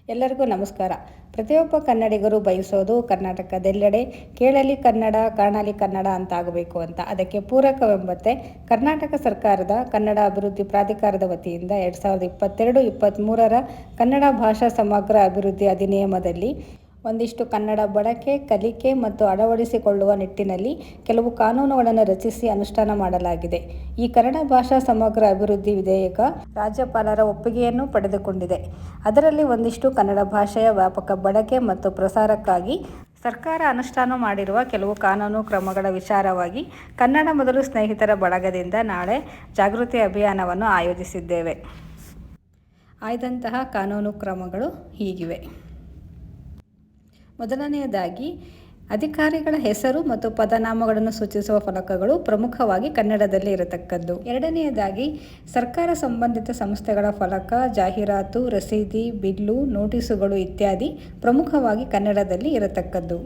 ಎಲ್ಲರಿಗೂ ನಮಸ್ಕಾರ. ಪ್ರತಿಯೊಬ್ಬ ಕನ್ನಡಿಗರು ಬಯಸೋದು ಕರ್ನಾಟಕದೆಲ್ಲೆಡೆ ಕೇಳಲಿ ಕನ್ನಡ ಕಾಣಲಿ ಕನ್ನಡ ಅಂತಾಗಬೇಕು ಅಂತ. ಅದಕ್ಕೆ ಪೂರಕವೆಂಬಂತೆ ಕರ್ನಾಟಕ ಸರ್ಕಾರದ ಕನ್ನಡ ಅಭಿವೃದ್ಧಿ ಪ್ರಾಧಿಕಾರದ ವತಿಯಿಂದ 2022-23ರ ಕನ್ನಡ ಭಾಷಾ ಸಮಗ್ರ ಅಭಿವೃದ್ಧಿ ಅಧಿನಿಯಮದಲ್ಲಿ ಒಂದಿಷ್ಟು ಕನ್ನಡ ಬಳಕೆ, ಕಲಿಕೆ ಮತ್ತು ಅಳವಡಿಸಿಕೊಳ್ಳುವ ನಿಟ್ಟಿನಲ್ಲಿ ಕೆಲವು ಕಾನೂನುಗಳನ್ನು ರಚಿಸಿ ಅನುಷ್ಠಾನ ಮಾಡಲಾಗಿದೆ. ಈ ಕನ್ನಡ ಭಾಷಾ ಸಮಗ್ರ ಅಭಿವೃದ್ಧಿ ವಿಧೇಯಕ ರಾಜ್ಯಪಾಲರ ಒಪ್ಪಿಗೆಯನ್ನು ಪಡೆದುಕೊಂಡಿದೆ. ಅದರಲ್ಲಿ ಒಂದಿಷ್ಟು ಕನ್ನಡ ಭಾಷೆಯ ವ್ಯಾಪಕ ಬಳಕೆ ಮತ್ತು ಪ್ರಸಾರಕ್ಕಾಗಿ ಸರ್ಕಾರ ಅನುಷ್ಠಾನ ಮಾಡಿರುವ ಕೆಲವು ಕಾನೂನು ಕ್ರಮಗಳ ವಿಚಾರವಾಗಿ ಕನ್ನಡ ಮೊದಲು ಸ್ನೇಹಿತರ ಬಳಗದಿಂದ ನಾಳೆ ಜಾಗೃತಿ ಅಭಿಯಾನವನ್ನು ಆಯೋಜಿಸಿದ್ದೇವೆ. ಆಯ್ದಂತಹ ಕಾನೂನು ಕ್ರಮಗಳು ಹೀಗಿವೆ. ಮೊದಲನೆಯದಾಗಿ, ಅಧಿಕಾರಿಗಳ ಹೆಸರು ಮತ್ತು ಪದನಾಮಗಳನ್ನು ಸೂಚಿಸುವ ಫಲಕಗಳು ಪ್ರಮುಖವಾಗಿ ಕನ್ನಡದಲ್ಲಿ ಇರತಕ್ಕದ್ದು. ಎರಡನೆಯದಾಗಿ, ಸರ್ಕಾರ ಸಂಬಂಧಿತ ಸಂಸ್ಥೆಗಳ ಫಲಕ, ಜಾಹೀರಾತು, ರಸೀದಿ, ಬಿಲ್ಲು, ನೋಟಿಸುಗಳು ಇತ್ಯಾದಿ ಪ್ರಮುಖವಾಗಿ ಕನ್ನಡದಲ್ಲಿ ಇರತಕ್ಕದ್ದು.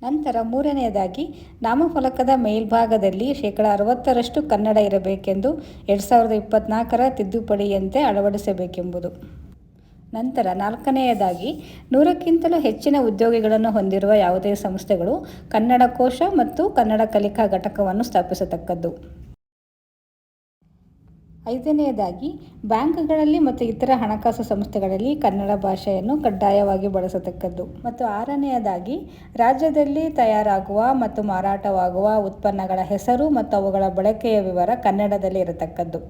ನಂತರ ಮೂರನೆಯದಾಗಿ, ನಾಮಫಲಕದ ಮೇಲ್ಭಾಗದಲ್ಲಿ 60% ಕನ್ನಡ ಇರಬೇಕೆಂದು 2024ರ ತಿದ್ದುಪಡಿಯಂತೆ ಅಳವಡಿಸಬೇಕೆಂಬುದು. ನಂತರ ನಾಲ್ಕನೆಯದಾಗಿ, 100ಕ್ಕಿಂತಲೂ ಹೆಚ್ಚಿನ ಉದ್ಯೋಗಿಗಳನ್ನು ಹೊಂದಿರುವ ಯಾವುದೇ ಸಂಸ್ಥೆಗಳು ಕನ್ನಡ ಕೋಶ ಮತ್ತು ಕನ್ನಡ ಕಲಿಕಾ ಘಟಕವನ್ನು ಸ್ಥಾಪಿಸತಕ್ಕದ್ದು. ಐದನೆಯದಾಗಿ, ಬ್ಯಾಂಕ್ಗಳಲ್ಲಿ ಮತ್ತು ಇತರ ಹಣಕಾಸು ಸಂಸ್ಥೆಗಳಲ್ಲಿ ಕನ್ನಡ ಭಾಷೆಯನ್ನು ಕಡ್ಡಾಯವಾಗಿ ಬಳಸತಕ್ಕದ್ದು. ಮತ್ತು ಆರನೆಯದಾಗಿ, ರಾಜ್ಯದಲ್ಲಿ ತಯಾರಾಗುವ ಮತ್ತು ಮಾರಾಟವಾಗುವ ಉತ್ಪನ್ನಗಳ ಹೆಸರು ಮತ್ತು ಅವುಗಳ ಬಳಕೆಯ ವಿವರ ಕನ್ನಡದಲ್ಲಿ ಇರತಕ್ಕದ್ದು.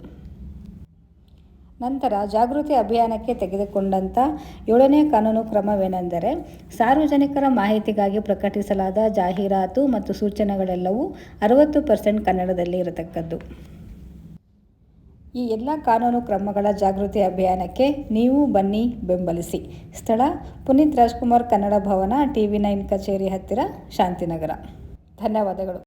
ನಂತರ ಜಾಗೃತಿ ಅಭಿಯಾನಕ್ಕೆ ತೆಗೆದುಕೊಂಡಂಥ 7ನೇ ಕಾನೂನು ಕ್ರಮವೇನೆಂದರೆ, ಸಾರ್ವಜನಿಕರ ಮಾಹಿತಿಗಾಗಿ ಪ್ರಕಟಿಸಲಾದ ಜಾಹೀರಾತು ಮತ್ತು ಸೂಚನೆಗಳೆಲ್ಲವೂ 60% ಕನ್ನಡದಲ್ಲಿ ಇರತಕ್ಕದ್ದು. ಈ ಎಲ್ಲ ಕಾನೂನು ಕ್ರಮಗಳ ಜಾಗೃತಿ ಅಭಿಯಾನಕ್ಕೆ ನೀವು ಬನ್ನಿ, ಬೆಂಬಲಿಸಿ. ಸ್ಥಳ: ಪುನೀತ್ ರಾಜ್ಕುಮಾರ್ ಕನ್ನಡ ಭವನ, TV9 ಕಚೇರಿ ಹತ್ತಿರ, ಶಾಂತಿನಗರ. ಧನ್ಯವಾದಗಳು.